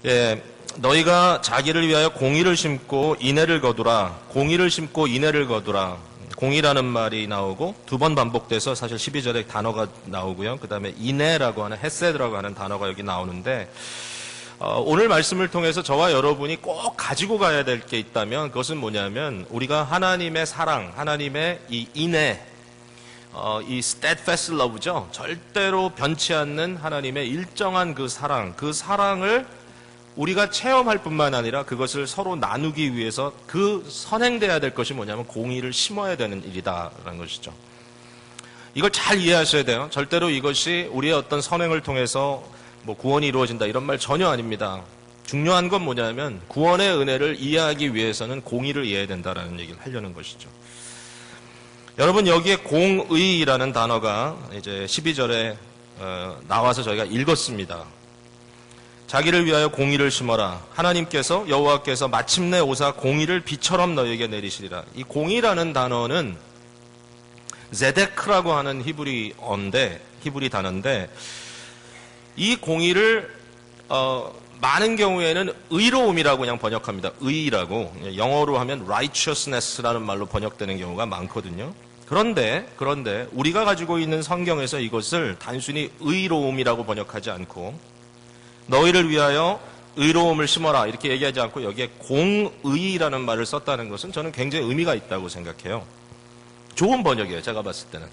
예, 너희가 자기를 위하여 공의를 심고 인애를 거두라. 공의를 심고 인애를 거두라. 공의라는 말이 나오고 두 번 반복돼서 사실 12절에 단어가 나오고요. 그 다음에 인애라고 하는 헤세드라고 하는 단어가 여기 나오는데 오늘 말씀을 통해서 저와 여러분이 꼭 가지고 가야 될 게 있다면 그것은 뭐냐면 우리가 하나님의 사랑, 하나님의 이 인애, 이 steadfast love죠. 절대로 변치 않는 하나님의 일정한 그 사랑, 그 사랑을 우리가 체험할 뿐만 아니라 그것을 서로 나누기 위해서 그 선행돼야 될 것이 뭐냐면 공의를 심어야 되는 일이다라는 것이죠. 이걸 잘 이해하셔야 돼요. 절대로 이것이 우리의 어떤 선행을 통해서 뭐 구원이 이루어진다 이런 말 전혀 아닙니다. 중요한 건 뭐냐면 구원의 은혜를 이해하기 위해서는 공의를 이해해야 된다라는 얘기를 하려는 것이죠. 여러분 여기에 공의라는 단어가 이제 12절에 나와서 저희가 읽었습니다. 자기를 위하여 공의를 심어라. 하나님께서 여호와께서 마침내 오사 공의를 비처럼 너희에게 내리시리라. 이 공의라는 단어는 제데크라고 하는 히브리 단어인데 이 공의를 많은 경우에는 의로움이라고 그냥 번역합니다. 의라고 영어로 하면 righteousness라는 말로 번역되는 경우가 많거든요. 그런데 우리가 가지고 있는 성경에서 이것을 단순히 의로움이라고 번역하지 않고 너희를 위하여 의로움을 심어라 이렇게 얘기하지 않고 여기에 공의라는 말을 썼다는 것은 저는 굉장히 의미가 있다고 생각해요. 좋은 번역이에요. 제가 봤을 때는.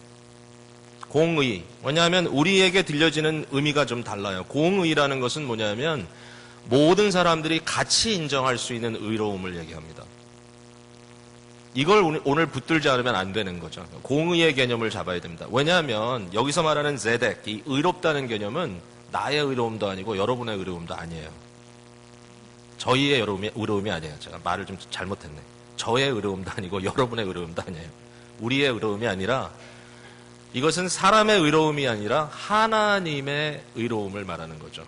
공의. 왜냐하면 우리에게 들려지는 의미가 좀 달라요. 공의라는 것은 뭐냐면 모든 사람들이 같이 인정할 수 있는 의로움을 얘기합니다. 이걸 오늘 붙들지 않으면 안 되는 거죠. 공의의 개념을 잡아야 됩니다. 왜냐하면 여기서 말하는 제덱, 이 의롭다는 개념은 나의 의로움도 아니고 여러분의 의로움도 아니에요. 저희의 의로움이 아니에요. 제가 말을 좀 잘못했네. 저의 의로움도 아니고 여러분의 의로움도 아니에요. 우리의 의로움이 아니라 이것은 사람의 의로움이 아니라 하나님의 의로움을 말하는 거죠.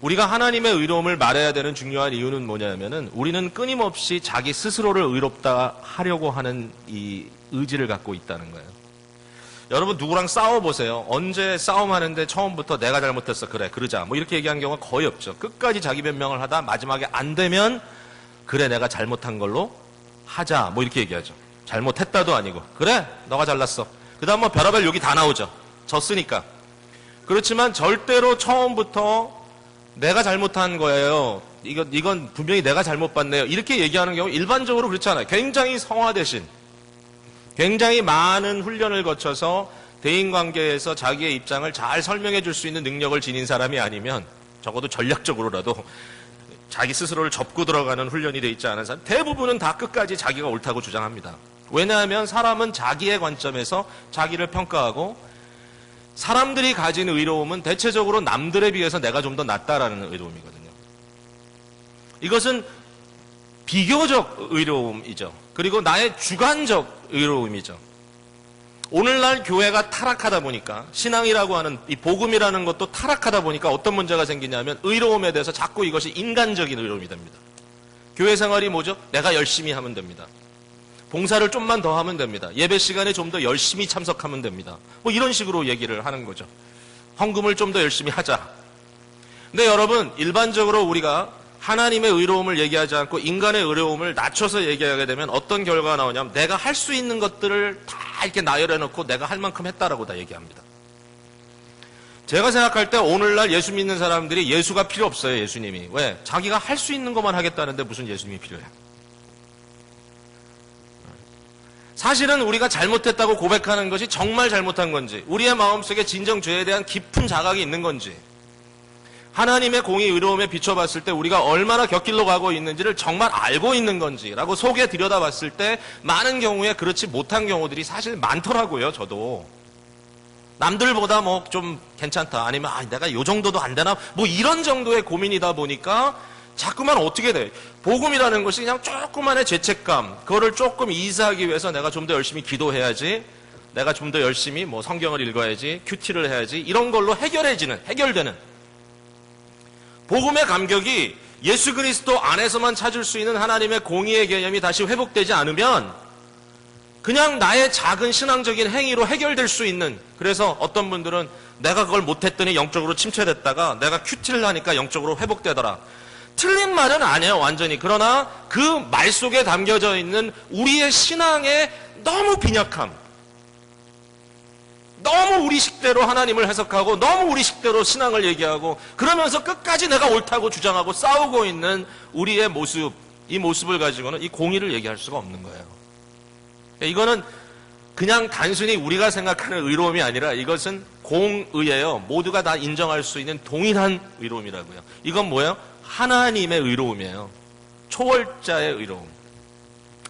우리가 하나님의 의로움을 말해야 되는 중요한 이유는 뭐냐면은 우리는 끊임없이 자기 스스로를 의롭다 하려고 하는 이 의지를 갖고 있다는 거예요. 여러분 누구랑 싸워보세요. 언제 싸움하는데 처음부터 내가 잘못했어. 그래 그러자 뭐 이렇게 얘기한 경우가 거의 없죠. 끝까지 자기 변명을 하다 마지막에 안 되면 그래 내가 잘못한 걸로 하자 뭐 이렇게 얘기하죠. 잘못했다도 아니고 그래 너가 잘났어. 그 다음 뭐 별의별 욕이 다 나오죠. 졌으니까. 그렇지만 절대로 처음부터 내가 잘못한 거예요. 이건 분명히 내가 잘못 봤네요. 이렇게 얘기하는 경우 일반적으로 그렇지 않아요. 굉장히 성화되신 굉장히 많은 훈련을 거쳐서 대인관계에서 자기의 입장을 잘 설명해 줄 수 있는 능력을 지닌 사람이 아니면 적어도 전략적으로라도 자기 스스로를 접고 들어가는 훈련이 돼 있지 않은 사람 대부분은 다 끝까지 자기가 옳다고 주장합니다. 왜냐하면 사람은 자기의 관점에서 자기를 평가하고 사람들이 가진 의로움은 대체적으로 남들에 비해서 내가 좀 더 낫다라는 의로움이거든요. 이것은 비교적 의로움이죠. 그리고 나의 주관적 의로움이죠. 오늘날 교회가 타락하다 보니까 신앙이라고 하는 이 복음이라는 것도 타락하다 보니까 어떤 문제가 생기냐면 의로움에 대해서 자꾸 이것이 인간적인 의로움이 됩니다. 교회 생활이 뭐죠? 내가 열심히 하면 됩니다. 봉사를 좀만 더 하면 됩니다. 예배 시간에 좀 더 열심히 참석하면 됩니다. 뭐 이런 식으로 얘기를 하는 거죠. 헌금을 좀 더 열심히 하자. 근데 여러분 일반적으로 우리가 하나님의 의로움을 얘기하지 않고 인간의 의로움을 낮춰서 얘기하게 되면 어떤 결과가 나오냐면 내가 할 수 있는 것들을 다 이렇게 나열해 놓고 내가 할 만큼 했다라고 다 얘기합니다. 제가 생각할 때 오늘날 예수 믿는 사람들이 예수가 필요 없어요. 예수님이. 왜? 자기가 할 수 있는 것만 하겠다는데 무슨 예수님이 필요해. 사실은 우리가 잘못했다고 고백하는 것이 정말 잘못한 건지 우리의 마음속에 진정 죄에 대한 깊은 자각이 있는 건지 하나님의 공의 의로움에 비춰봤을 때 우리가 얼마나 곁길로 가고 있는지를 정말 알고 있는 건지라고 속에 들여다봤을 때 많은 경우에 그렇지 못한 경우들이 사실 많더라고요. 저도 남들보다 뭐 좀 괜찮다 아니면 내가 요 정도도 안 되나 뭐 이런 정도의 고민이다 보니까 자꾸만 어떻게 돼? 복음이라는 것이 그냥 조그만의 죄책감 그거를 조금 이사하기 위해서 내가 좀 더 열심히 기도해야지 내가 좀 더 열심히 뭐 성경을 읽어야지 큐티를 해야지 이런 걸로 해결되는 복음의 감격이 예수 그리스도 안에서만 찾을 수 있는 하나님의 공의의 개념이 다시 회복되지 않으면 그냥 나의 작은 신앙적인 행위로 해결될 수 있는, 그래서 어떤 분들은 내가 그걸 못했더니 영적으로 침체됐다가 내가 큐티를 하니까 영적으로 회복되더라. 틀린 말은 아니에요, 완전히. 그러나 그 말 속에 담겨져 있는 우리의 신앙의 너무 빈약함, 너무 우리 식대로 하나님을 해석하고 너무 우리 식대로 신앙을 얘기하고 그러면서 끝까지 내가 옳다고 주장하고 싸우고 있는 우리의 모습, 이 모습을 가지고는 이 공의를 얘기할 수가 없는 거예요. 이거는 그냥 단순히 우리가 생각하는 의로움이 아니라 이것은 공의예요. 모두가 다 인정할 수 있는 동일한 의로움이라고요. 이건 뭐예요? 하나님의 의로움이에요. 초월자의 의로움.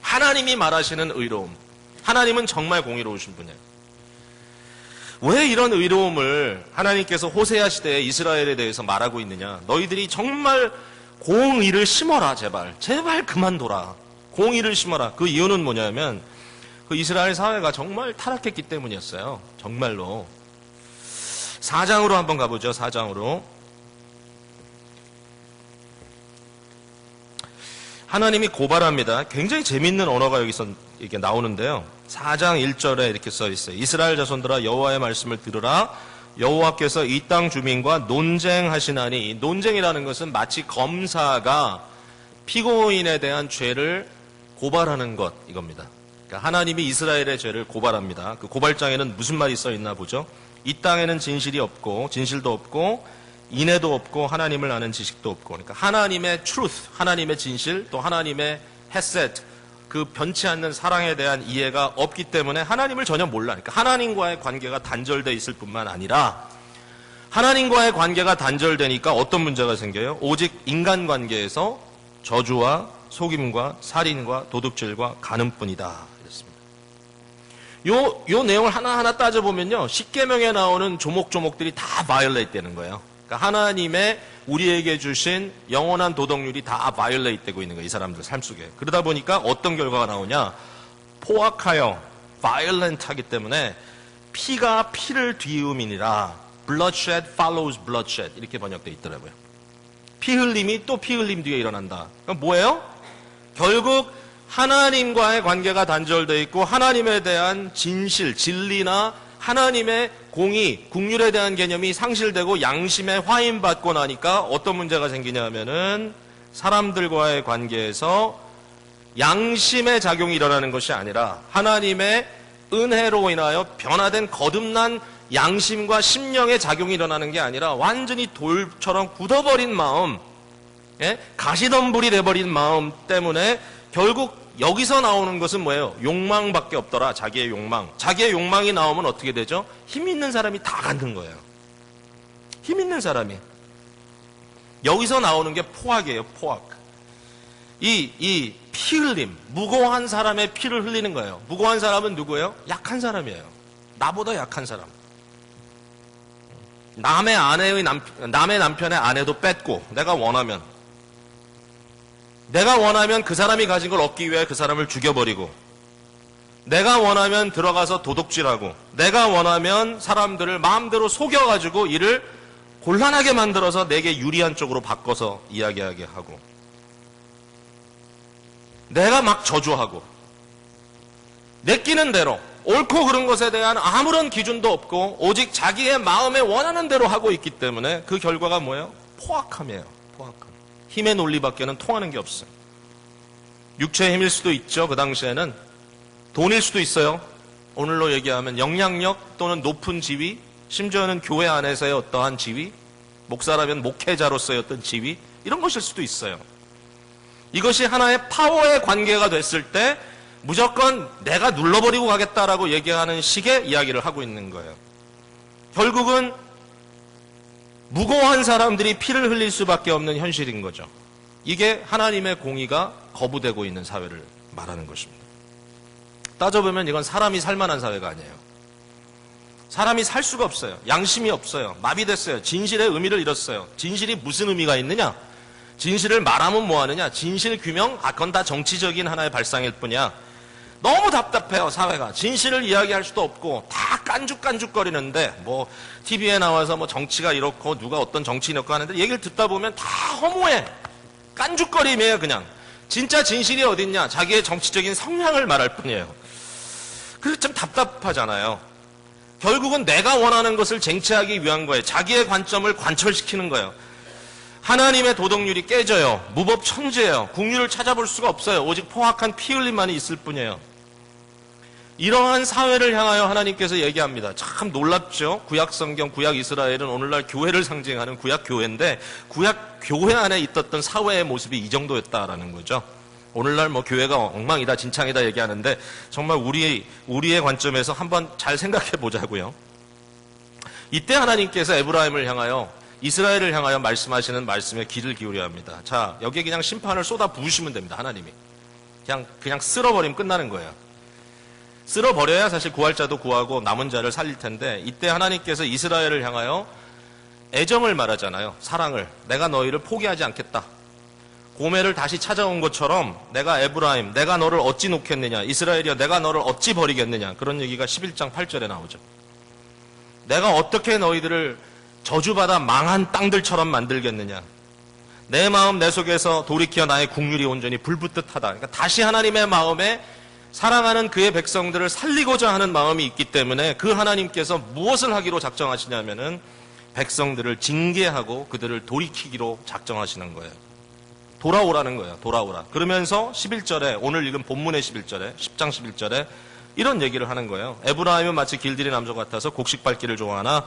하나님이 말하시는 의로움. 하나님은 정말 공의로우신 분이에요. 왜 이런 의로움을 하나님께서 호세아 시대에 이스라엘에 대해서 말하고 있느냐? 너희들이 정말 공의를 심어라, 제발. 제발 그만둬라. 공의를 심어라. 그 이유는 뭐냐면 그 이스라엘 사회가 정말 타락했기 때문이었어요. 정말로. 4장으로 한번 가보죠. 4장으로. 하나님이 고발합니다. 굉장히 재밌는 언어가 여기서 이렇게 나오는데요. 4장 1절에 이렇게 써 있어요. 이스라엘 자손들아 여호와의 말씀을 들으라. 여호와께서 이 땅 주민과 논쟁하시나니, 논쟁이라는 것은 마치 검사가 피고인에 대한 죄를 고발하는 것, 이겁니다. 그러니까 하나님이 이스라엘의 죄를 고발합니다. 그 고발장에는 무슨 말이 써 있나 보죠. 이 땅에는 진실이 없고 진실도 없고 인애도 없고 하나님을 아는 지식도 없고, 그러니까 하나님의 truth, 하나님의 진실, 또 하나님의 헤셋, 그 변치 않는 사랑에 대한 이해가 없기 때문에 하나님을 전혀 몰라. 그러니까 하나님과의 관계가 단절되어 있을 뿐만 아니라 하나님과의 관계가 단절되니까 어떤 문제가 생겨요? 오직 인간관계에서 저주와 속임과 살인과 도둑질과 간음뿐이다. 이랬습니다. 요 내용을 하나하나 따져보면요, 십계명에 나오는 조목조목들이 다 바이올레이트 되는 거예요. 그러니까 하나님의 우리에게 주신 영원한 도덕률이 다 바이올레이트 되고 있는 거예요, 이 사람들 삶 속에. 그러다 보니까 어떤 결과가 나오냐? 포악하여 바이올렌트하기 때문에 피가 피를 뒤음이니라. bloodshed follows bloodshed, 이렇게 번역되어 있더라고요. 피 흘림이 또 피 흘림 뒤에 일어난다. 그럼 뭐예요? 결국 하나님과의 관계가 단절되어 있고 하나님에 대한 진실, 진리나 하나님의 공의, 국률에 대한 개념이 상실되고 양심에 화인받고 나니까 어떤 문제가 생기냐 하면은 사람들과의 관계에서 양심의 작용이 일어나는 것이 아니라 하나님의 은혜로 인하여 변화된 거듭난 양심과 심령의 작용이 일어나는 게 아니라 완전히 돌처럼 굳어버린 마음, 가시덤불이 돼버린 마음 때문에 결국 여기서 나오는 것은 뭐예요? 욕망밖에 없더라. 자기의 욕망. 자기의 욕망이 나오면 어떻게 되죠? 힘 있는 사람이 다 갖는 거예요. 힘 있는 사람이. 여기서 나오는 게 포악이에요. 포악. 이 피 흘림, 무고한 사람의 피를 흘리는 거예요. 무고한 사람은 누구예요? 약한 사람이에요. 나보다 약한 사람. 남의 남편의 아내도 뺏고 내가 원하면 그 사람이 가진 걸 얻기 위해 그 사람을 죽여버리고, 내가 원하면 들어가서 도둑질하고, 내가 원하면 사람들을 마음대로 속여가지고 이를 곤란하게 만들어서 내게 유리한 쪽으로 바꿔서 이야기하게 하고, 내가 막 저주하고, 내끼는 대로 옳고 그른 것에 대한 아무런 기준도 없고 오직 자기의 마음에 원하는 대로 하고 있기 때문에 그 결과가 뭐예요? 포악함이에요. 포악함. 힘의 논리밖에는 통하는 게 없어요. 육체의 힘일 수도 있죠. 그 당시에는 돈일 수도 있어요. 오늘로 얘기하면 영향력 또는 높은 지위, 심지어는 교회 안에서의 어떠한 지위, 목사라면 목회자로서의 어떤 지위, 이런 것일 수도 있어요. 이것이 하나의 파워의 관계가 됐을 때 무조건 내가 눌러버리고 가겠다라고 얘기하는 식의 이야기를 하고 있는 거예요. 결국은 무고한 사람들이 피를 흘릴 수밖에 없는 현실인 거죠. 이게 하나님의 공의가 거부되고 있는 사회를 말하는 것입니다. 따져보면 이건 사람이 살만한 사회가 아니에요. 사람이 살 수가 없어요. 양심이 없어요. 마비됐어요. 진실의 의미를 잃었어요. 진실이 무슨 의미가 있느냐? 진실을 말하면 뭐하느냐? 진실 규명? 그건 다 정치적인 하나의 발상일 뿐이야. 너무 답답해요, 사회가. 진실을 이야기할 수도 없고 다 깐죽깐죽거리는데, 뭐 TV에 나와서 뭐 정치가 이렇고 누가 어떤 정치인이었고 하는데 얘기를 듣다 보면 다 허무해. 깐죽거림이에요, 그냥. 진짜 진실이 어딨냐? 자기의 정치적인 성향을 말할 뿐이에요. 그래서 좀 답답하잖아요. 결국은 내가 원하는 것을 쟁취하기 위한 거예요. 자기의 관점을 관철시키는 거예요. 하나님의 도덕률이 깨져요. 무법천지예요. 국률을 찾아볼 수가 없어요. 오직 포악한 피 흘림만이 있을 뿐이에요. 이러한 사회를 향하여 하나님께서 얘기합니다. 참 놀랍죠? 구약 성경, 구약 이스라엘은 오늘날 교회를 상징하는 구약 교회인데 구약 교회 안에 있었던 사회의 모습이 이 정도였다라는 거죠. 오늘날 뭐 교회가 엉망이다, 진창이다 얘기하는데 정말 우리의 관점에서 한번 잘 생각해 보자고요. 이때 하나님께서 에브라임을 향하여 이스라엘을 향하여 말씀하시는 말씀에 귀를 기울여야 합니다. 자, 여기에 그냥 심판을 쏟아 부으시면 됩니다. 하나님이. 그냥 쓸어버리면 끝나는 거예요. 쓸어버려야 사실 구할 자도 구하고 남은 자를 살릴 텐데 이때 하나님께서 이스라엘을 향하여 애정을 말하잖아요. 사랑을. 내가 너희를 포기하지 않겠다. 고멜을 다시 찾아온 것처럼 내가 에브라임, 내가 너를 어찌 놓겠느냐. 이스라엘이여 내가 너를 어찌 버리겠느냐. 그런 얘기가 11장 8절에 나오죠. 내가 어떻게 너희들을 저주받아 망한 땅들처럼 만들겠느냐. 내 마음 내 속에서 돌이켜 나의 국률이 온전히 불붙듯하다. 그러니까 다시 하나님의 마음에 사랑하는 그의 백성들을 살리고자 하는 마음이 있기 때문에 그 하나님께서 무엇을 하기로 작정하시냐면은 백성들을 징계하고 그들을 돌이키기로 작정하시는 거예요. 돌아오라는 거예요. 돌아오라. 그러면서 11절에 오늘 읽은 본문의 11절에 10장 11절에 이런 얘기를 하는 거예요. 에브라임은 마치 길들이 남소 같아서 곡식 밟기를 좋아하나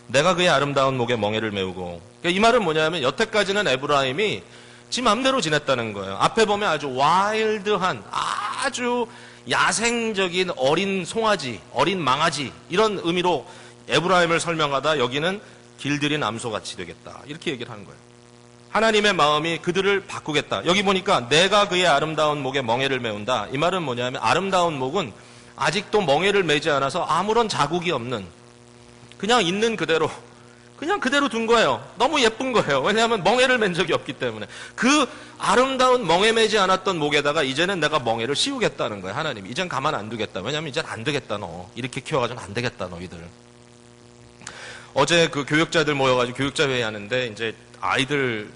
내가 그의 아름다운 목에 멍에를 메우고. 그러니까 이 말은 뭐냐면 여태까지는 에브라임이 지 맘대로 지냈다는 거예요. 앞에 보면 아주 와일드한 아주 야생적인 어린 송아지, 어린 망아지 이런 의미로 에브라임을 설명하다 여기는 길들인 암소같이 되겠다. 이렇게 얘기를 하는 거예요. 하나님의 마음이 그들을 바꾸겠다. 여기 보니까 내가 그의 아름다운 목에 멍에를 메운다. 이 말은 뭐냐면 아름다운 목은 아직도 멍에를 메지 않아서 아무런 자국이 없는 그냥 있는 그대로 그냥 그대로 둔 거예요. 너무 예쁜 거예요. 왜냐하면 멍에를 맨 적이 없기 때문에. 그 아름다운 멍에 매지 않았던 목에다가 이제는 내가 멍에를 씌우겠다는 거예요. 하나님이. 이젠 가만 안 두겠다. 왜냐하면 이젠 안 되겠다 너. 이렇게 키워가지고는 안 되겠다 너희들. 어제 그 교육자들 모여가지고 교육자 회의하는데 이제 아이들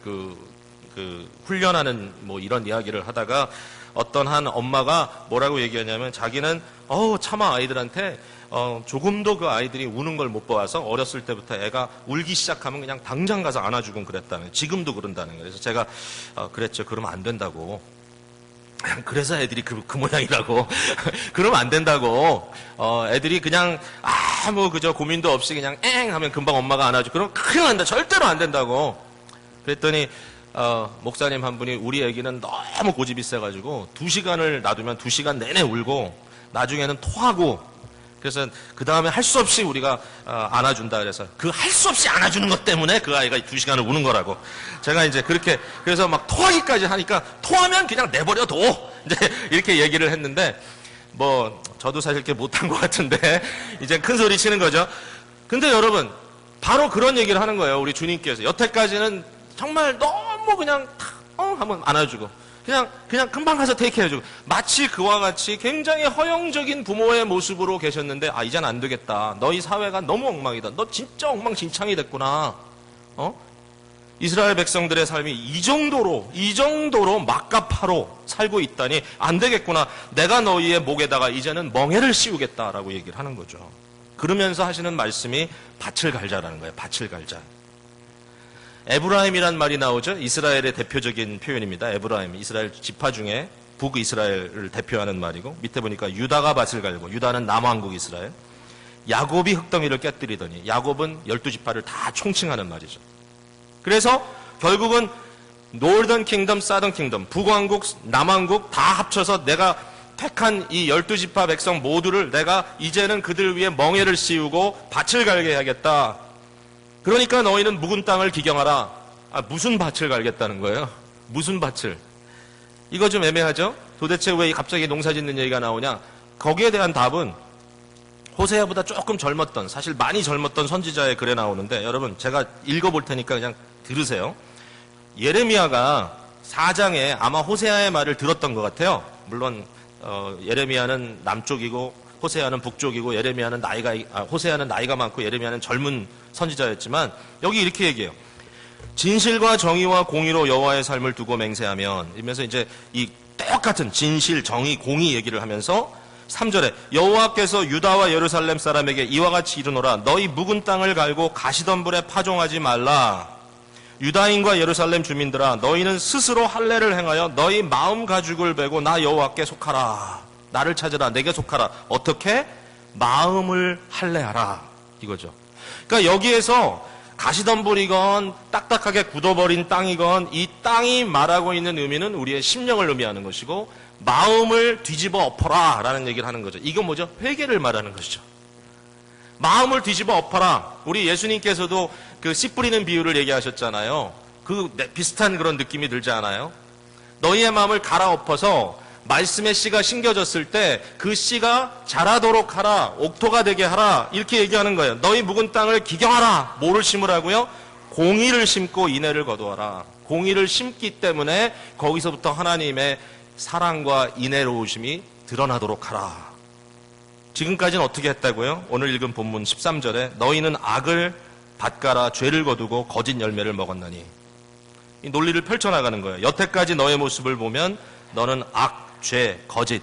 훈련하는 뭐 이런 이야기를 하다가 어떤 한 엄마가 뭐라고 얘기하냐면 자기는 차마 아이들한테 조금도 그 아이들이 우는 걸 못 봐서 어렸을 때부터 애가 울기 시작하면 그냥 당장 가서 안아주곤 그랬다는, 지금도 그런다는 거예요. 그래서 제가 그랬죠. 그러면 안 된다고. 그래서 애들이 그 모양이라고. 그러면 안 된다고. 애들이 그냥 그저 고민도 없이 그냥 엥 하면 금방 엄마가 안아줘. 그럼 큰일 난다. 절대로 안 된다고. 그랬더니 목사님 한 분이 우리 애기는 너무 고집이 세가지고 2시간을 놔두면 2시간 내내 울고 나중에는 토하고 그래서 그 다음에 할 수 없이 우리가 안아준다 그래서 그 할 수 없이 안아주는 것 때문에 그 아이가 2시간을 우는 거라고. 제가 이제 그렇게 그래서 막 토하기까지 하니까 토하면 그냥 내버려둬 이제 이렇게 얘기를 했는데 뭐 저도 사실 이렇게 못한 것 같은데 이제 큰 소리 치는 거죠. 근데 여러분 바로 그런 얘기를 하는 거예요. 우리 주님께서 여태까지는 정말 너무 그냥 한번 안아주고 그냥 금방 가서 테이크해주고 마치 그와 같이 굉장히 허영적인 부모의 모습으로 계셨는데 이젠 안 되겠다. 너희 사회가 너무 엉망이다. 너 진짜 엉망진창이 됐구나. 이스라엘 백성들의 삶이 이 정도로 막가파로 살고 있다니 안 되겠구나. 내가 너희의 목에다가 이제는 멍에를 씌우겠다라고 얘기를 하는 거죠. 그러면서 하시는 말씀이 밭을 갈자라는 거예요. 밭을 갈자. 에브라임이란 말이 나오죠. 이스라엘의 대표적인 표현입니다. 에브라임, 이스라엘 지파 중에 북이스라엘을 대표하는 말이고 밑에 보니까 유다가 밭을 갈고 유다는 남왕국 이스라엘. 야곱이 흙덩이를 깨뜨리더니 야곱은 12지파를 다 총칭하는 말이죠. 그래서 결국은 노던 킹덤, 사던 킹덤, 북왕국, 남왕국 다 합쳐서 내가 택한 이 12지파 백성 모두를 내가 이제는 그들 위해 멍에를 씌우고 밭을 갈게 해야겠다. 그러니까 너희는 묵은 땅을 기경하라. 무슨 밭을 갈겠다는 거예요? 무슨 밭을? 이거 좀 애매하죠? 도대체 왜 갑자기 농사 짓는 얘기가 나오냐? 거기에 대한 답은 호세아보다 조금 젊었던, 사실 많이 젊었던 선지자의 글에 나오는데 여러분 제가 읽어볼 테니까 그냥 들으세요. 예레미야가 4장에 아마 호세아의 말을 들었던 것 같아요. 물론 예레미야는 남쪽이고 호세아는 북쪽이고 호세아는 나이가 많고 예레미야는 젊은 선지자였지만 여기 이렇게 얘기해요. 진실과 정의와 공의로 여호와의 삶을 두고 맹세하면 이러면서 이제 이 똑같은 진실, 정의, 공의 얘기를 하면서 3절에 여호와께서 유다와 예루살렘 사람에게 이와 같이 이르노라. 너희 묵은 땅을 갈고 가시던 불에 파종하지 말라. 유다인과 예루살렘 주민들아, 너희는 스스로 할례를 행하여 너희 마음 가죽을 베고 나 여호와께 속하라. 나를 찾으라. 내게 속하라. 어떻게? 마음을 할례하라. 이거죠. 그러니까 여기에서 가시덤불이건 딱딱하게 굳어버린 땅이건 이 땅이 말하고 있는 의미는 우리의 심령을 의미하는 것이고, 마음을 뒤집어 엎어라 라는 얘기를 하는 거죠. 이건 뭐죠? 회개를 말하는 것이죠. 마음을 뒤집어 엎어라. 우리 예수님께서도 그 씨 뿌리는 비유를 얘기하셨잖아요. 그 비슷한 그런 느낌이 들지 않아요? 너희의 마음을 갈아엎어서 말씀의 씨가 심겨졌을 때 그 씨가 자라도록 하라. 옥토가 되게 하라. 이렇게 얘기하는 거예요. 너희 묵은 땅을 기경하라. 뭐를 심으라고요? 공의를 심고 인애를 거두어라. 공의를 심기 때문에 거기서부터 하나님의 사랑과 인애로우심이 드러나도록 하라. 지금까지는 어떻게 했다고요? 오늘 읽은 본문 13절에 너희는 악을 밭가라 죄를 거두고 거짓 열매를 먹었나니. 이 논리를 펼쳐나가는 거예요. 여태까지 너의 모습을 보면 너는 악, 죄, 거짓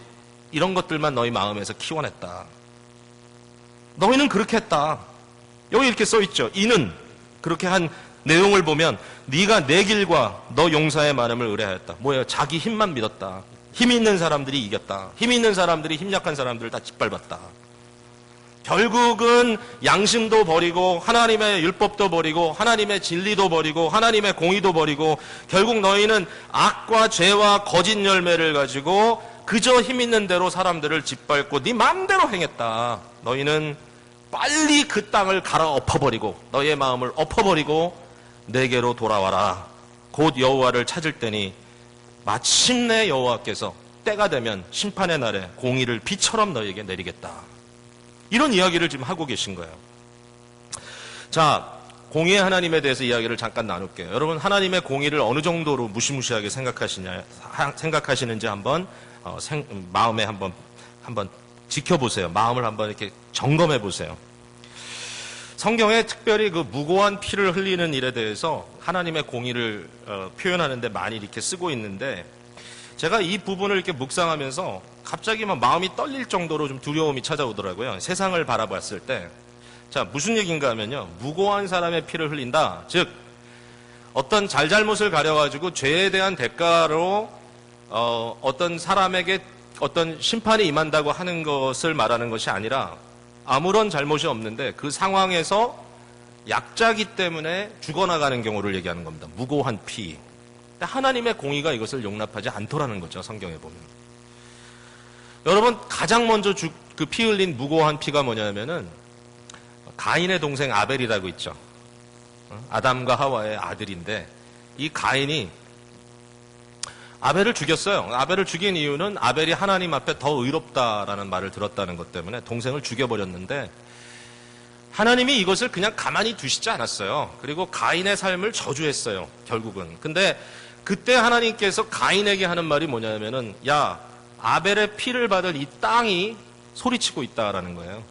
이런 것들만 너희 마음에서 키워냈다. 너희는 그렇게 했다. 여기 이렇게 써있죠. 이는 그렇게 한 내용을 보면 네가 내 길과 너 용사의 많음을 의뢰하였다. 뭐예요? 자기 힘만 믿었다. 힘 있는 사람들이 이겼다. 힘 있는 사람들이 힘 약한 사람들을 다 짓밟았다. 결국은 양심도 버리고 하나님의 율법도 버리고 하나님의 진리도 버리고 하나님의 공의도 버리고 결국 너희는 악과 죄와 거짓 열매를 가지고 그저 힘 있는 대로 사람들을 짓밟고 네 마음대로 행했다. 너희는 빨리 그 땅을 갈아엎어버리고 너희의 마음을 엎어버리고 내게로 돌아와라. 곧 여호와를 찾을 때니 마침내 여호와께서 때가 되면 심판의 날에 공의를 비처럼 너희에게 내리겠다. 이런 이야기를 지금 하고 계신 거예요. 자, 공의의 하나님에 대해서 이야기를 잠깐 나눌게요. 여러분, 하나님의 공의를 어느 정도로 무시무시하게 생각하시는지 한번 마음에 한번 지켜보세요. 마음을 한번 이렇게 점검해 보세요. 성경에 특별히 그 무고한 피를 흘리는 일에 대해서 하나님의 공의를 표현하는데 많이 이렇게 쓰고 있는데, 제가 이 부분을 이렇게 묵상하면서 갑자기 막 마음이 떨릴 정도로 좀 두려움이 찾아오더라고요. 세상을 바라봤을 때. 자, 무슨 얘기인가 하면요. 무고한 사람의 피를 흘린다. 즉, 어떤 잘잘못을 가려가지고 죄에 대한 대가로 어떤 사람에게 어떤 심판이 임한다고 하는 것을 말하는 것이 아니라 아무런 잘못이 없는데 그 상황에서 약자기 때문에 죽어나가는 경우를 얘기하는 겁니다. 무고한 피. 하나님의 공의가 이것을 용납하지 않더라는 거죠. 성경에 보면. 여러분, 가장 먼저 그 피 흘린 무고한 피가 뭐냐면은 가인의 동생 아벨이라고 있죠. 아담과 하와의 아들인데 이 가인이 아벨을 죽였어요. 아벨을 죽인 이유는 아벨이 하나님 앞에 더 의롭다라는 말을 들었다는 것 때문에 동생을 죽여버렸는데, 하나님이 이것을 그냥 가만히 두시지 않았어요. 그리고 가인의 삶을 저주했어요. 결국은. 근데 그때 하나님께서 가인에게 하는 말이 뭐냐면은, 야, 아벨의 피를 받을 이 땅이 소리치고 있다라는 거예요.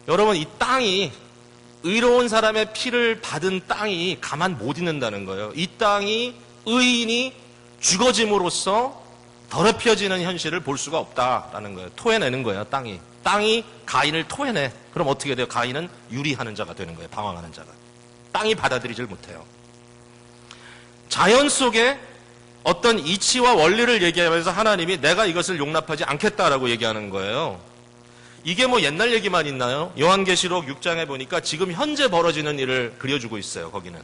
여러분, 이 땅이, 의로운 사람의 피를 받은 땅이 가만 못 있는다는 거예요. 이 땅이 의인이 죽어짐으로써 더럽혀지는 현실을 볼 수가 없다라는 거예요. 토해내는 거예요, 땅이. 땅이 가인을 토해내. 그럼 어떻게 돼요? 가인은 유리하는 자가 되는 거예요, 방황하는 자가. 땅이 받아들이질 못해요. 자연 속에 어떤 이치와 원리를 얘기하면서 하나님이 내가 이것을 용납하지 않겠다라고 얘기하는 거예요. 이게 뭐 옛날 얘기만 있나요? 요한계시록 6장에 보니까 지금 현재 벌어지는 일을 그려주고 있어요, 거기는.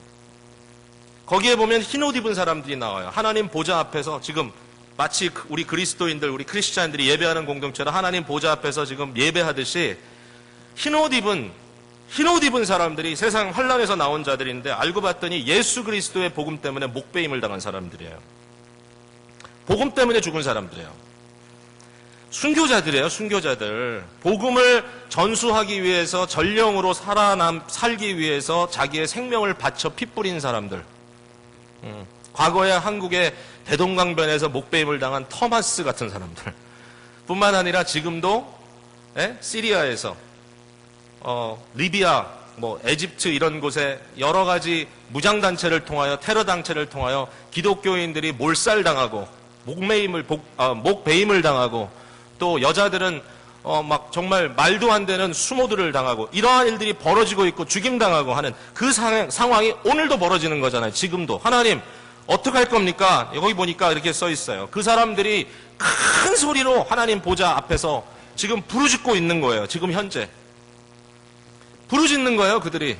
거기에 보면 흰 옷 입은 사람들이 나와요. 하나님 보좌 앞에서 지금 마치 우리 그리스도인들, 우리 크리스찬들이 예배하는 공동체로 하나님 보좌 앞에서 지금 예배하듯이 흰 옷 입은 사람들이 세상 환란에서 나온 자들인데, 알고 봤더니 예수 그리스도의 복음 때문에 목배임을 당한 사람들이에요. 복음 때문에 죽은 사람들이에요. 순교자들이에요, 순교자들. 복음을 전수하기 위해서 전령으로 살기 위해서 자기의 생명을 바쳐 피 뿌린 사람들. 과거에 한국의 대동강변에서 목배임을 당한 터마스 같은 사람들 뿐만 아니라 지금도 시리아에서 리비아, 에집트 이런 곳에 여러 가지 무장단체를 통하여, 테러단체를 통하여 기독교인들이 몰살당하고 목배임을 당하고 또 여자들은 막 정말 말도 안 되는 수모들을 당하고 이러한 일들이 벌어지고 있고 죽임당하고 하는 그 상황이 오늘도 벌어지는 거잖아요. 지금도. 하나님 어떻게 할 겁니까? 여기 보니까 이렇게 써 있어요. 그 사람들이 큰 소리로 하나님 보좌 앞에서 지금 부르짖고 있는 거예요. 지금 현재. 부르짖는 거예요, 그들이.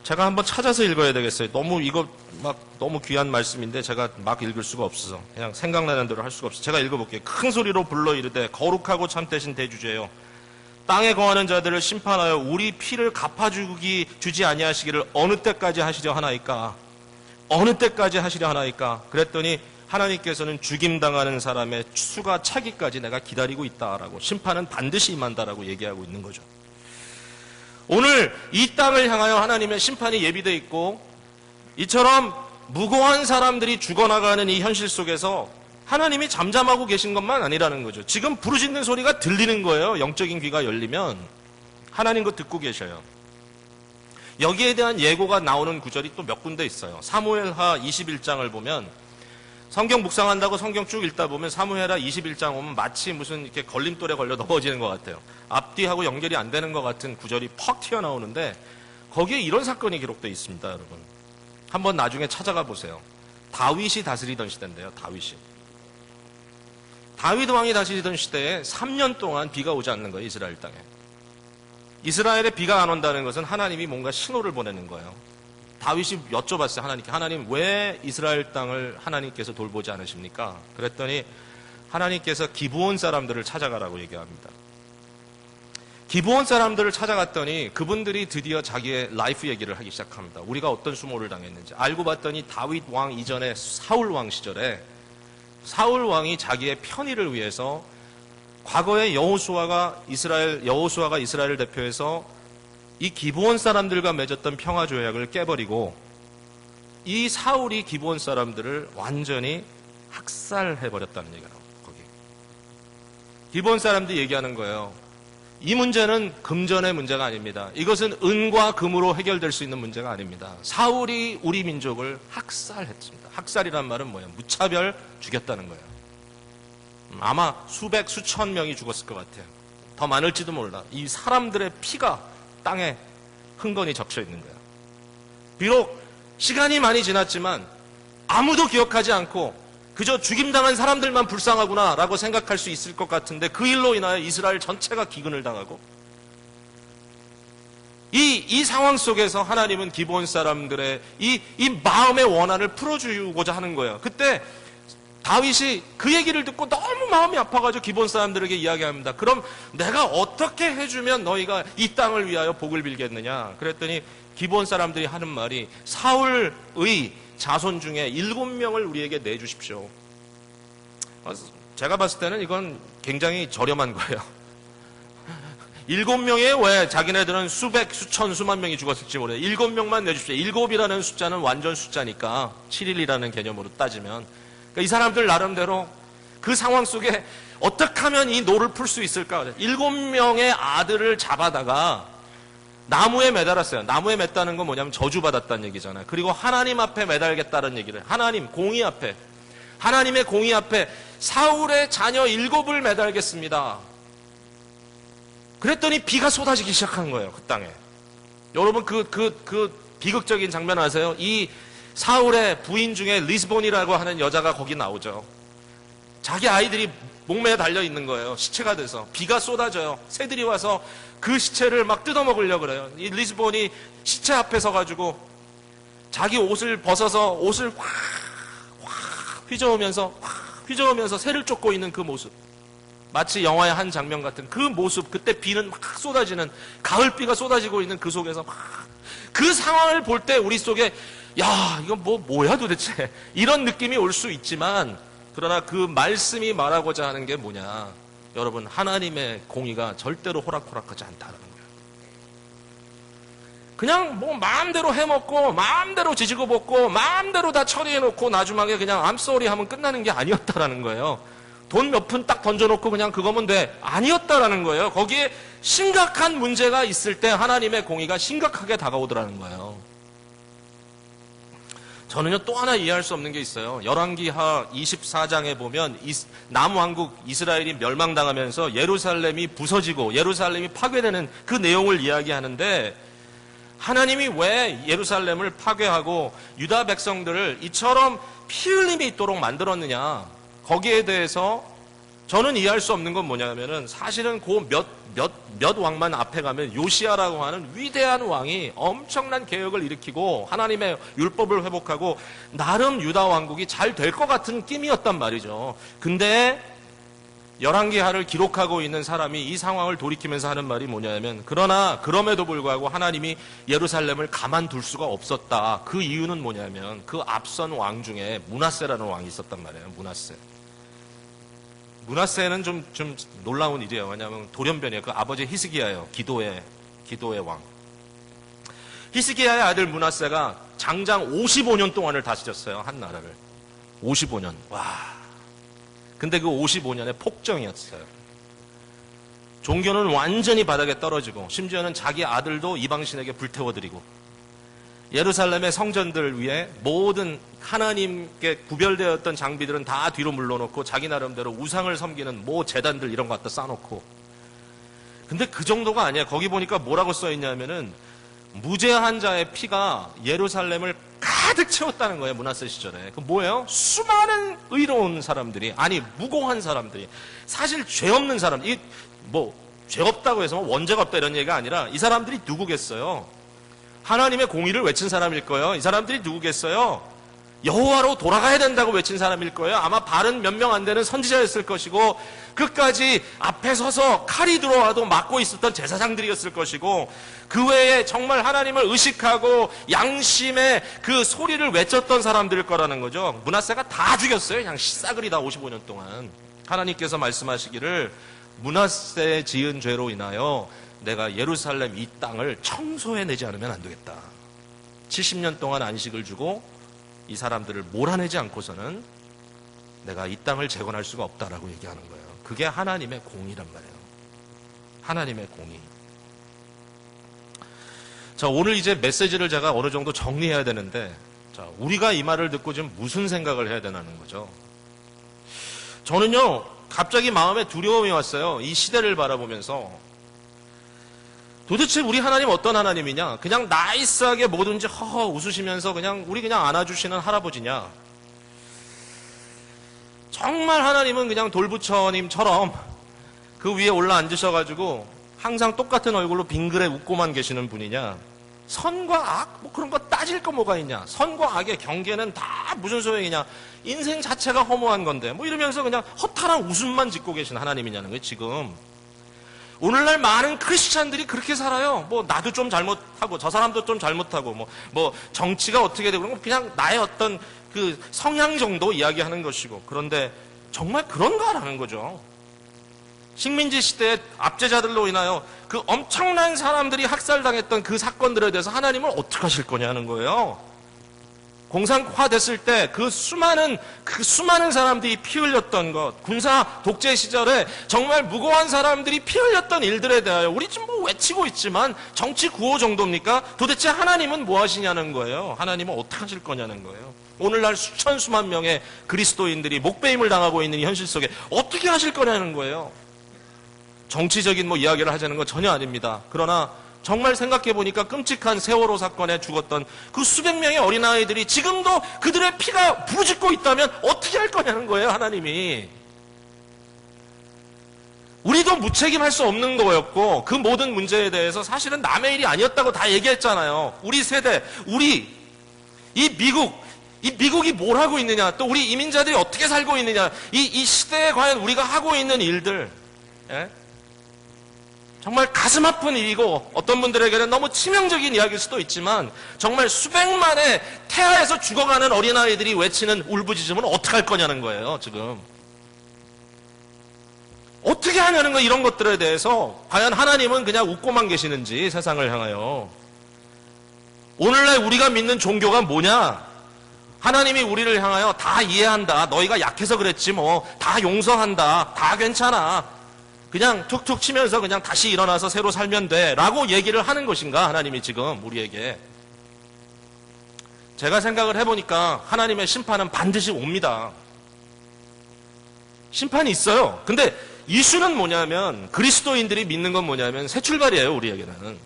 제가 한번 찾아서 읽어야 되겠어요. 너무 귀한 말씀인데 제가 막 읽을 수가 없어서 그냥 생각나는 대로 할 수가 없어요. 제가 읽어볼게요. 큰 소리로 불러 이르되 거룩하고 참되신 대주제여, 땅에 거하는 자들을 심판하여 우리 피를 갚아주지 아니하시기를 어느 때까지 하시려 하나이까? 어느 때까지 하시려 하나이까? 그랬더니 하나님께서는 죽임당하는 사람의 수가 차기까지 내가 기다리고 있다라고, 심판은 반드시 임한다라고 얘기하고 있는 거죠. 오늘 이 땅을 향하여 하나님의 심판이 예비되어 있고, 이처럼 무고한 사람들이 죽어나가는 이 현실 속에서 하나님이 잠잠하고 계신 것만 아니라는 거죠. 지금 부르짖는 소리가 들리는 거예요. 영적인 귀가 열리면 하나님 거 듣고 계셔요. 여기에 대한 예고가 나오는 구절이 또 몇 군데 있어요. 사무엘하 21장을 보면, 성경 묵상한다고 성경 쭉 읽다 보면 사무엘하 21장 오면 마치 무슨 이렇게 걸림돌에 걸려 넘어지는 것 같아요. 앞뒤하고 연결이 안 되는 것 같은 구절이 퍽 튀어나오는데 거기에 이런 사건이 기록되어 있습니다, 여러분. 한번 나중에 찾아가 보세요. 다윗이 다스리던 시대인데요, 다윗 왕이 다스리던 시대에 3년 동안 비가 오지 않는 거예요, 이스라엘 땅에. 이스라엘에 비가 안 온다는 것은 하나님이 뭔가 신호를 보내는 거예요. 다윗이 여쭤봤어요, 하나님께. 하나님, 왜 이스라엘 땅을 하나님께서 돌보지 않으십니까? 그랬더니 하나님께서 기브온 사람들을 찾아가라고 얘기합니다. 기브온 사람들을 찾아갔더니 그분들이 드디어 자기의 라이프 얘기를 하기 시작합니다. 우리가 어떤 수모를 당했는지. 알고 봤더니 다윗 왕 이전에 사울 왕 시절에 사울 왕이 자기의 편의를 위해서 과거에 여호수아가 이스라엘을 대표해서 이 기브온 사람들과 맺었던 평화 조약을 깨버리고 이 사울이 기브온 사람들을 완전히 학살해버렸다는 얘기가 나와요. 거기 기브온 사람들이 얘기하는 거예요. 이 문제는 금전의 문제가 아닙니다. 이것은 은과 금으로 해결될 수 있는 문제가 아닙니다. 사울이 우리 민족을 학살했습니다. 학살이란 말은 뭐예요? 무차별 죽였다는 거예요. 아마 수백, 수천 명이 죽었을 것 같아요. 더 많을지도 몰라. 이 사람들의 피가 땅에 흥건히 적셔 있는 거예요. 비록 시간이 많이 지났지만 아무도 기억하지 않고 그저 죽임당한 사람들만 불쌍하구나 라고 생각할 수 있을 것 같은데, 그 일로 인하여 이스라엘 전체가 기근을 당하고, 이 상황 속에서 하나님은 기브온 사람들의 이 마음의 원한을 풀어주고자 하는 거예요. 그때 다윗이 그 얘기를 듣고 너무 마음이 아파가지고 기브온 사람들에게 이야기합니다. 그럼 내가 어떻게 해주면 너희가 이 땅을 위하여 복을 빌겠느냐? 그랬더니 기브온 사람들이 하는 말이, 사울의 자손 중에 7명을 우리에게 내주십시오. 제가 봤을 때는 이건 굉장히 저렴한 거예요. 7명에 왜 자기네들은 수백, 수천, 수만 명이 죽었을지 모르요 7명만 내주십시오. 7이라는 숫자는 완전 숫자니까 7일이라는 개념으로 따지면, 그러니까 이 사람들 나름대로 그 상황 속에 어떻게 하면 이 노를 풀 수 있을까? 7명의 아들을 잡아다가 나무에 매달았어요. 나무에 맸다는 건 뭐냐면 저주받았다는 얘기잖아요. 그리고 하나님 앞에 매달겠다는 얘기를, 하나님 공의 앞에, 하나님의 공의 앞에 사울의 자녀 7을 매달겠습니다. 그랬더니 비가 쏟아지기 시작한 거예요, 그 땅에. 여러분 그 비극적인 장면 아세요? 이 사울의 부인 중에 리스본이라고 하는 여자가 거기 나오죠. 자기 아이들이 목매에 달려 있는 거예요. 시체가 돼서 비가 쏟아져요. 새들이 와서 그 시체를 막 뜯어먹으려고 그래요. 이 리스본이 시체 앞에 서가지고 자기 옷을 벗어서 옷을 확 휘저으면서 새를 쫓고 있는 그 모습, 마치 영화의 한 장면 같은 그 모습. 그때 비는 막 쏟아지는, 가을비가 쏟아지고 있는 그 속에서 막 그 상황을 볼 때 우리 속에, 야, 이건 뭐야 도대체, 이런 느낌이 올 수 있지만, 그러나 그 말씀이 말하고자 하는 게 뭐냐? 여러분, 하나님의 공의가 절대로 호락호락하지 않다는 거예요. 그냥 마음대로 해먹고 마음대로 지지고 볶고 마음대로 다 처리해놓고 나중에 그냥 I'm sorry 하면 끝나는 게 아니었다라는 거예요. 돈 몇 푼 딱 던져놓고 그냥 그거면 돼. 아니었다라는 거예요. 거기에 심각한 문제가 있을 때 하나님의 공의가 심각하게 다가오더라는 거예요. 저는요 또 하나 이해할 수 없는 게 있어요. 열왕기하 24장에 보면 남왕국 이스라엘이 멸망당하면서 예루살렘이 부서지고 예루살렘이 파괴되는 그 내용을 이야기하는데, 하나님이 왜 예루살렘을 파괴하고 유다 백성들을 이처럼 피 흘림이 있도록 만들었느냐, 거기에 대해서 저는 이해할 수 없는 건 뭐냐면은, 사실은 그 몇 왕만 앞에 가면 요시아라고 하는 위대한 왕이 엄청난 개혁을 일으키고 하나님의 율법을 회복하고 나름 유다 왕국이 잘 될 것 같은 낌이었단 말이죠. 근데 열왕기하를 기록하고 있는 사람이 이 상황을 돌이키면서 하는 말이 뭐냐면, 그러나 그럼에도 불구하고 하나님이 예루살렘을 가만둘 수가 없었다. 그 이유는 뭐냐면, 그 앞선 왕 중에 므낫세라는 왕이 있었단 말이에요. 므낫세는 좀 놀라운 일이에요. 왜냐하면 돌연변이에요. 그 아버지 히스기야예요. 기도의 왕. 히스기야의 아들 므낫세가 장장 55년 동안을 다스렸어요. 한 나라를. 55년. 와. 근데 그 55년의 폭정이었어요. 종교는 완전히 바닥에 떨어지고, 심지어는 자기 아들도 이방신에게 불태워드리고, 예루살렘의 성전들 위에 모든 하나님께 구별되었던 장비들은 다 뒤로 물러놓고 자기 나름대로 우상을 섬기는 제단들 이런 거 갖다 쌓아놓고. 근데 그 정도가 아니야. 거기 보니까 뭐라고 써있냐면은, 무죄한 자의 피가 예루살렘을 가득 채웠다는 거예요. 므낫세 시절에. 그 뭐예요? 수많은 의로운 사람들이, 아니 무고한 사람들이, 사실 죄 없는 사람, 죄 없다고 해서 원죄가 없다 이런 얘기가 아니라, 이 사람들이 누구겠어요? 하나님의 공의를 외친 사람일 거예요. 이 사람들이 누구겠어요? 여호와로 돌아가야 된다고 외친 사람일 거예요. 아마 발은 몇 명 안 되는 선지자였을 것이고, 끝까지 앞에 서서 칼이 들어와도 막고 있었던 제사장들이었을 것이고, 그 외에 정말 하나님을 의식하고 양심의 그 소리를 외쳤던 사람들일 거라는 거죠. 므낫세가 다 죽였어요. 그냥 싸그리 다 55년 동안. 하나님께서 말씀하시기를, 므낫세에 지은 죄로 인하여 내가 예루살렘 이 땅을 청소해내지 않으면 안 되겠다. 70년 동안 안식을 주고 이 사람들을 몰아내지 않고서는 내가 이 땅을 재건할 수가 없다라고 얘기하는 거예요. 그게 하나님의 공의란 말이에요. 하나님의 공의. 자, 오늘 이제 메시지를 제가 어느 정도 정리해야 되는데, 자, 우리가 이 말을 듣고 지금 무슨 생각을 해야 되는 거죠? 저는요, 갑자기 마음에 두려움이 왔어요. 이 시대를 바라보면서. 도대체 우리 하나님 어떤 하나님이냐? 그냥 나이스하게 뭐든지 허허 웃으시면서 우리 그냥 안아주시는 할아버지냐? 정말 하나님은 그냥 돌부처님처럼 그 위에 올라 앉으셔가지고 항상 똑같은 얼굴로 빙그레 웃고만 계시는 분이냐? 선과 악? 그런 거 따질 거 뭐가 있냐? 선과 악의 경계는 다 무슨 소용이냐? 인생 자체가 허무한 건데 이러면서 그냥 허탈한 웃음만 짓고 계신 하나님이냐는 거예요, 지금. 오늘날 많은 크리스찬들이 그렇게 살아요. 나도 좀 잘못하고 저 사람도 좀 잘못하고 정치가 어떻게 되고 그냥 나의 어떤 그 성향 정도 이야기하는 것이고. 그런데 정말 그런가라는 거죠. 식민지 시대의 압제자들로 인하여 그 엄청난 사람들이 학살당했던 그 사건들에 대해서 하나님을 어떻게 하실 거냐는 거예요. 공산화 됐을 때 그 수많은 사람들이 피 흘렸던 것, 군사 독재 시절에 정말 무고한 사람들이 피 흘렸던 일들에 대하여 우리 지금 외치고 있지만 정치 구호 정도입니까? 도대체 하나님은 뭐 하시냐는 거예요. 하나님은 어떻게 하실 거냐는 거예요. 오늘날 수만 명의 그리스도인들이 목배임을 당하고 있는 이 현실 속에 어떻게 하실 거냐는 거예요. 정치적인 이야기를 하자는 건 전혀 아닙니다. 그러나 정말 생각해보니까 끔찍한 세월호 사건에 죽었던 그 수백 명의 어린아이들이 지금도 그들의 피가 부르짖고 있다면 어떻게 할 거냐는 거예요, 하나님이. 우리도 무책임할 수 없는 거였고, 그 모든 문제에 대해서 사실은 남의 일이 아니었다고 다 얘기했잖아요. 우리 세대, 이 미국이 뭘 하고 있느냐, 또 우리 이민자들이 어떻게 살고 있느냐, 이 시대에 과연 우리가 하고 있는 일들, 예? 정말 가슴 아픈 일이고 어떤 분들에게는 너무 치명적인 이야기일 수도 있지만 정말 수백만의 태아에서 죽어가는 어린아이들이 외치는 울부짖음은 어떻게 할 거냐는 거예요, 지금. 어떻게 하냐는 거, 이런 것들에 대해서 과연 하나님은 그냥 웃고만 계시는지, 세상을 향하여. 오늘날 우리가 믿는 종교가 뭐냐? 하나님이 우리를 향하여 다 이해한다. 너희가 약해서 그랬지 다 용서한다. 다 괜찮아. 그냥 툭툭 치면서 그냥 다시 일어나서 새로 살면 돼 라고 얘기를 하는 것인가, 하나님이 지금 우리에게. 제가 생각을 해보니까 하나님의 심판은 반드시 옵니다. 심판이 있어요. 근데 이슈는 뭐냐면, 그리스도인들이 믿는 건 뭐냐면 새 출발이에요. 우리에게는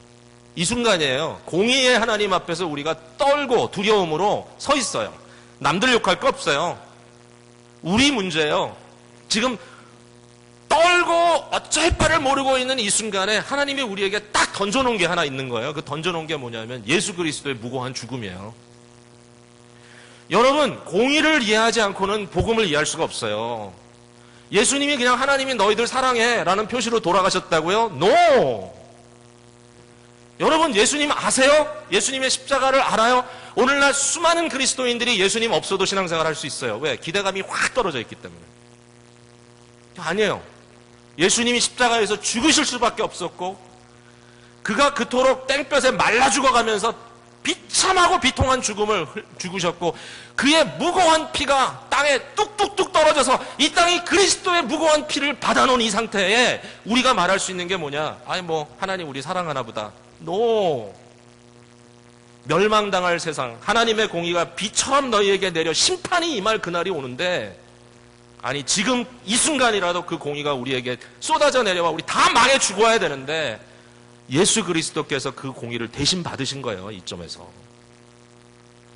이 순간이에요. 공의의 하나님 앞에서 우리가 떨고 두려움으로 서 있어요. 남들 욕할 거 없어요. 우리 문제예요. 지금 떨고 어쩔 바를 모르고 있는 이 순간에 하나님이 우리에게 딱 던져놓은 게 하나 있는 거예요. 그 던져놓은 게 뭐냐면 예수 그리스도의 무고한 죽음이에요. 여러분, 공의를 이해하지 않고는 복음을 이해할 수가 없어요. 예수님이 그냥 하나님이 너희들 사랑해 라는 표시로 돌아가셨다고요? No! 여러분, 예수님 아세요? 예수님의 십자가를 알아요? 오늘날 수많은 그리스도인들이 예수님 없어도 신앙생활 할 수 있어요. 왜? 기대감이 확 떨어져 있기 때문에. 아니에요. 예수님이 십자가에서 죽으실 수밖에 없었고, 그가 그토록 땡볕에 말라 죽어가면서 비참하고 비통한 죽음을 죽으셨고, 그의 무고한 피가 땅에 뚝뚝뚝 떨어져서 이 땅이 그리스도의 무고한 피를 받아놓은 이 상태에 우리가 말할 수 있는 게 뭐냐? 아니 뭐 하나님 우리 사랑하나 보다. No. 멸망당할 세상, 하나님의 공의가 비처럼 너희에게 내려 심판이 임할 그날이 오는데, 아니 지금 이 순간이라도 그 공의가 우리에게 쏟아져 내려와 우리 다 망해 죽어야 되는데, 예수 그리스도께서 그 공의를 대신 받으신 거예요. 이점에서.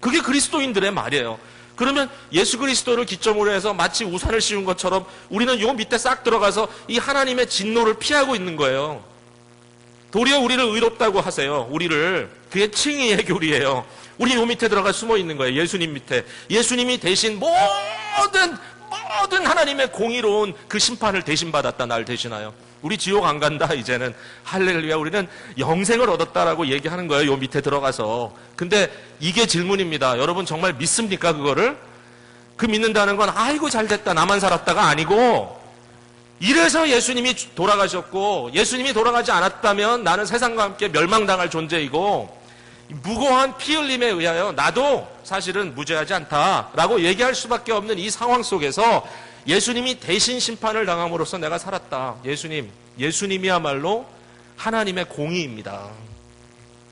그게 그리스도인들의 말이에요. 그러면 예수 그리스도를 기점으로 해서 마치 우산을 씌운 것처럼 우리는 요 밑에 싹 들어가서 이 하나님의 진노를 피하고 있는 거예요. 도리어 우리를 의롭다고 하세요. 우리를. 그게 칭의의 교리예요. 우리 요 밑에 들어가 숨어 있는 거예요. 예수님 밑에. 예수님이 대신 모든 하나님의 공의로운 그 심판을 대신 받았다. 날 대신하여. 우리 지옥 안 간다. 이제는 할렐루야. 우리는 영생을 얻었다라고 얘기하는 거예요. 요 밑에 들어가서. 근데 이게 질문입니다. 여러분 정말 믿습니까? 그거를? 그 믿는다는 건 아이고 잘됐다. 나만 살았다가 아니고, 이래서 예수님이 돌아가셨고, 예수님이 돌아가지 않았다면 나는 세상과 함께 멸망당할 존재이고, 무고한 피 흘림에 의하여 나도 사실은 무죄하지 않다라고 얘기할 수밖에 없는 이 상황 속에서 예수님이 대신 심판을 당함으로써 내가 살았다. 예수님이야말로 하나님의 공의입니다.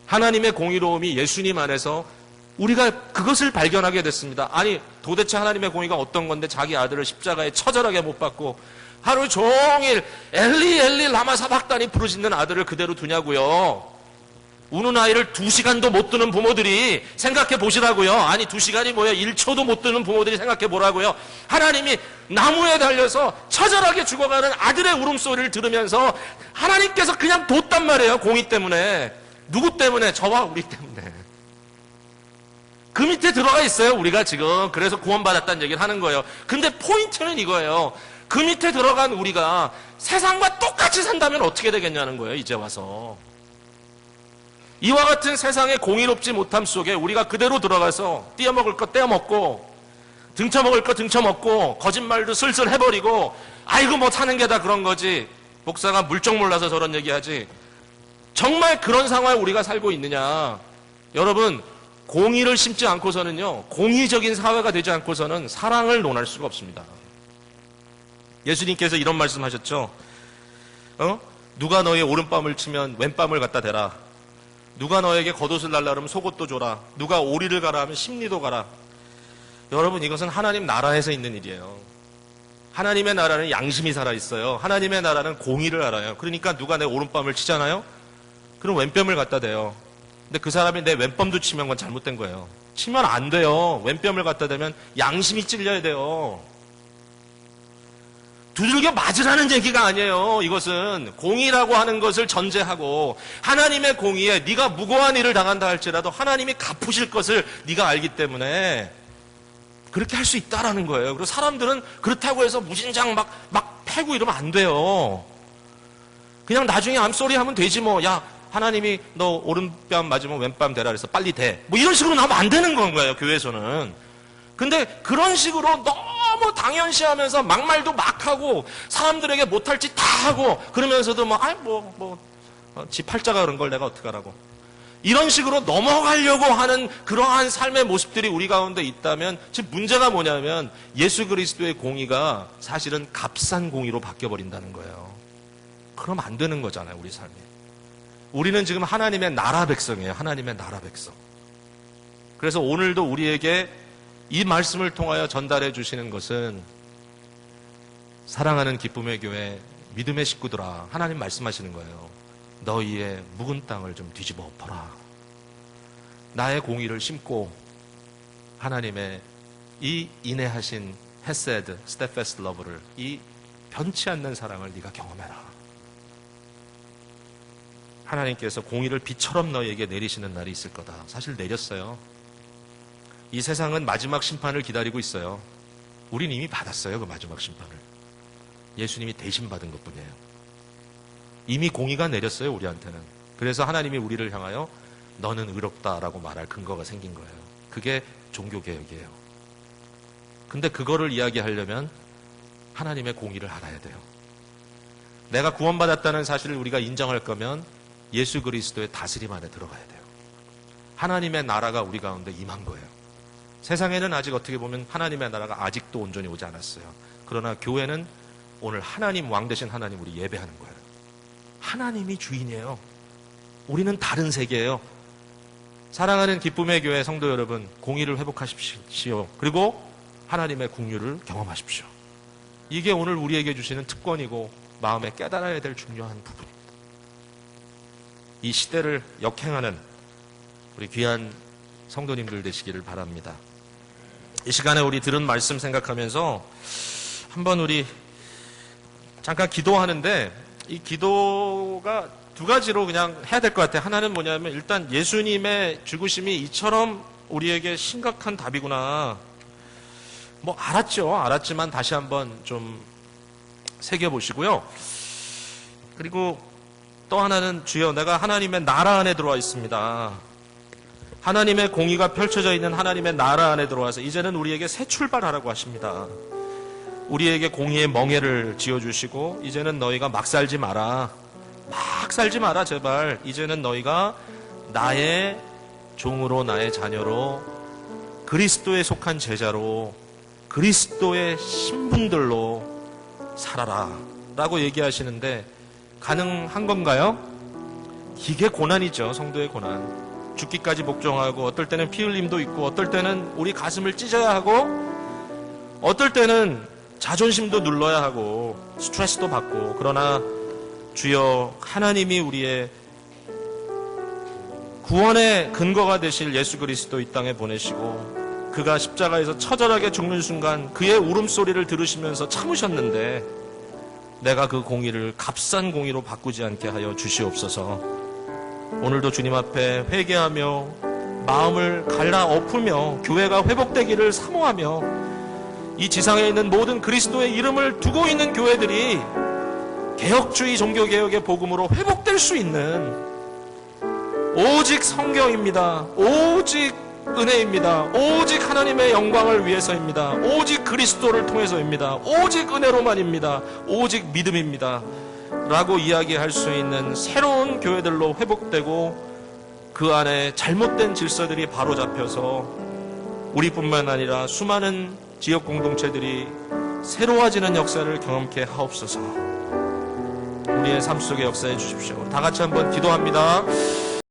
하나님의 공의로움이 예수님 안에서 우리가 그것을 발견하게 됐습니다. 아니 도대체 하나님의 공의가 어떤 건데 자기 아들을 십자가에 처절하게 못 박고 하루 종일 엘리 엘리 라마 사박단이 부르짖는 아들을 그대로 두냐고요. 우는 아이를 2시간도 못 두는 부모들이 생각해 보시라고요. 아니 2시간이 뭐예요? 1초도 못 두는 부모들이 생각해 보라고요. 하나님이 나무에 달려서 처절하게 죽어가는 아들의 울음소리를 들으면서 하나님께서 그냥 뒀단 말이에요. 공의 때문에. 누구 때문에? 저와 우리 때문에. 그 밑에 들어가 있어요. 우리가 지금. 그래서 구원받았다는 얘기를 하는 거예요. 근데 포인트는 이거예요. 그 밑에 들어간 우리가 세상과 똑같이 산다면 어떻게 되겠냐는 거예요. 이제 와서. 이와 같은 세상의 공의롭지 못함 속에 우리가 그대로 들어가서 떼어먹을 거 떼어먹고 등쳐먹을 거 등쳐먹고 거짓말도 슬슬 해버리고 아이고 뭐 사는 게 다 그런 거지. 목사가 물정 몰라서 저런 얘기하지. 정말 그런 상황에 우리가 살고 있느냐. 여러분 공의를 심지 않고서는요, 공의적인 사회가 되지 않고서는 사랑을 논할 수가 없습니다. 예수님께서 이런 말씀하셨죠. 누가 너의 오른뺨을 치면 왼뺨을 갖다 대라. 누가 너에게 겉옷을 달라 그러면 속옷도 줘라. 누가 오리를 가라 하면 심리도 가라. 여러분 이것은 하나님 나라에서 있는 일이에요. 하나님의 나라는 양심이 살아있어요. 하나님의 나라는 공의를 알아요. 그러니까 누가 내 오른뺨을 치잖아요. 그럼 왼뺨을 갖다 대요. 근데 그 사람이 내 왼뺨도 치면 그건 잘못된 거예요. 치면 안 돼요. 왼뺨을 갖다 대면 양심이 찔려야 돼요. 두들겨 맞으라는 얘기가 아니에요. 이것은 공의라고 하는 것을 전제하고 하나님의 공의에 네가 무고한 일을 당한다 할지라도 하나님이 갚으실 것을 네가 알기 때문에 그렇게 할 수 있다라는 거예요. 그리고 사람들은 그렇다고 해서 무진장 막 패고 이러면 안 돼요. 그냥 나중에 암소리 하면 되지 뭐. 야 하나님이 너 오른뺨 맞으면 왼뺨 대라 그래서 빨리 대. 뭐 이런 식으로 나오면 안 되는 건 거예요. 교회에서는. 근데 그런 식으로 너무 당연시하면서 막말도 막 하고 사람들에게 못할 짓 다 하고 그러면서도 지 팔자가 그런 걸 내가 어떡하라고 이런 식으로 넘어가려고 하는 그러한 삶의 모습들이 우리 가운데 있다면 지금 문제가 뭐냐면 예수 그리스도의 공의가 사실은 값싼 공의로 바뀌어버린다는 거예요. 그럼 안 되는 거잖아요. 우리 삶이. 우리는 지금 하나님의 나라 백성이에요. 하나님의 나라 백성. 그래서 오늘도 우리에게 이 말씀을 통하여 전달해 주시는 것은 사랑하는 기쁨의 교회 믿음의 식구들아, 하나님 말씀하시는 거예요. 너희의 묵은 땅을 좀 뒤집어 엎어라. 나의 공의를 심고 하나님의 이 인내하신 헤세드, 스테페스트 러브를, 이 변치 않는 사랑을 네가 경험해라. 하나님께서 공의를 비처럼 너희에게 내리시는 날이 있을 거다. 사실 내렸어요. 이 세상은 마지막 심판을 기다리고 있어요. 우린 이미 받았어요, 그 마지막 심판을. 예수님이 대신 받은 것뿐이에요. 이미 공의가 내렸어요, 우리한테는. 그래서 하나님이 우리를 향하여 너는 의롭다라고 말할 근거가 생긴 거예요. 그게 종교개혁이에요. 근데 그거를 이야기하려면 하나님의 공의를 알아야 돼요. 내가 구원받았다는 사실을 우리가 인정할 거면 예수 그리스도의 다스림 안에 들어가야 돼요. 하나님의 나라가 우리 가운데 임한 거예요. 세상에는 아직 어떻게 보면 하나님의 나라가 아직도 온전히 오지 않았어요. 그러나 교회는 오늘 하나님, 왕 되신 하나님 우리 예배하는 거예요. 하나님이 주인이에요. 우리는 다른 세계예요. 사랑하는 기쁨의 교회 성도 여러분, 공의를 회복하십시오. 그리고 하나님의 긍휼을 경험하십시오. 이게 오늘 우리에게 주시는 특권이고 마음에 깨달아야 될 중요한 부분입니다. 이 시대를 역행하는 우리 귀한 성도님들 되시기를 바랍니다. 이 시간에 우리 들은 말씀 생각하면서 한번 우리 잠깐 기도하는데, 이 기도가 두 가지로 그냥 해야 될 것 같아요. 하나는 뭐냐면 일단 예수님의 죽으심이 이처럼 우리에게 심각한 답이구나. 뭐 알았지만 다시 한번 좀 새겨보시고요. 그리고 또 하나는 주여, 내가 하나님의 나라 안에 들어와 있습니다. 하나님의 공의가 펼쳐져 있는 하나님의 나라 안에 들어와서 이제는 우리에게 새 출발하라고 하십니다. 우리에게 공의의 멍에를 지어주시고 이제는 너희가 막 살지 마라. 막 살지 마라 제발. 이제는 너희가 나의 종으로, 나의 자녀로, 그리스도에 속한 제자로, 그리스도의 신분들로 살아라 라고 얘기하시는데 가능한 건가요? 이게 고난이죠. 성도의 고난. 죽기까지 복종하고, 어떨 때는 피 흘림도 있고, 어떨 때는 우리 가슴을 찢어야 하고, 어떨 때는 자존심도 눌러야 하고, 스트레스도 받고. 그러나 주여, 하나님이 우리의 구원의 근거가 되실 예수 그리스도 이 땅에 보내시고, 그가 십자가에서 처절하게 죽는 순간 그의 울음소리를 들으시면서 참으셨는데, 내가 그 공의를 값싼 공의로 바꾸지 않게 하여 주시옵소서. 오늘도 주님 앞에 회개하며 마음을 갈라 엎으며 교회가 회복되기를 사모하며, 이 지상에 있는 모든 그리스도의 이름을 두고 있는 교회들이 개혁주의 종교개혁의 복음으로 회복될 수 있는, 오직 성경입니다. 오직 은혜입니다. 오직 하나님의 영광을 위해서입니다. 오직 그리스도를 통해서입니다. 오직 은혜로만입니다. 오직 믿음입니다. 라고 이야기할 수 있는 새로운 교회들로 회복되고, 그 안에 잘못된 질서들이 바로잡혀서 우리뿐만 아니라 수많은 지역 공동체들이 새로워지는 역사를 경험케 하옵소서. 우리의 삶 속에 역사해 주십시오. 다 같이 한번 기도합니다.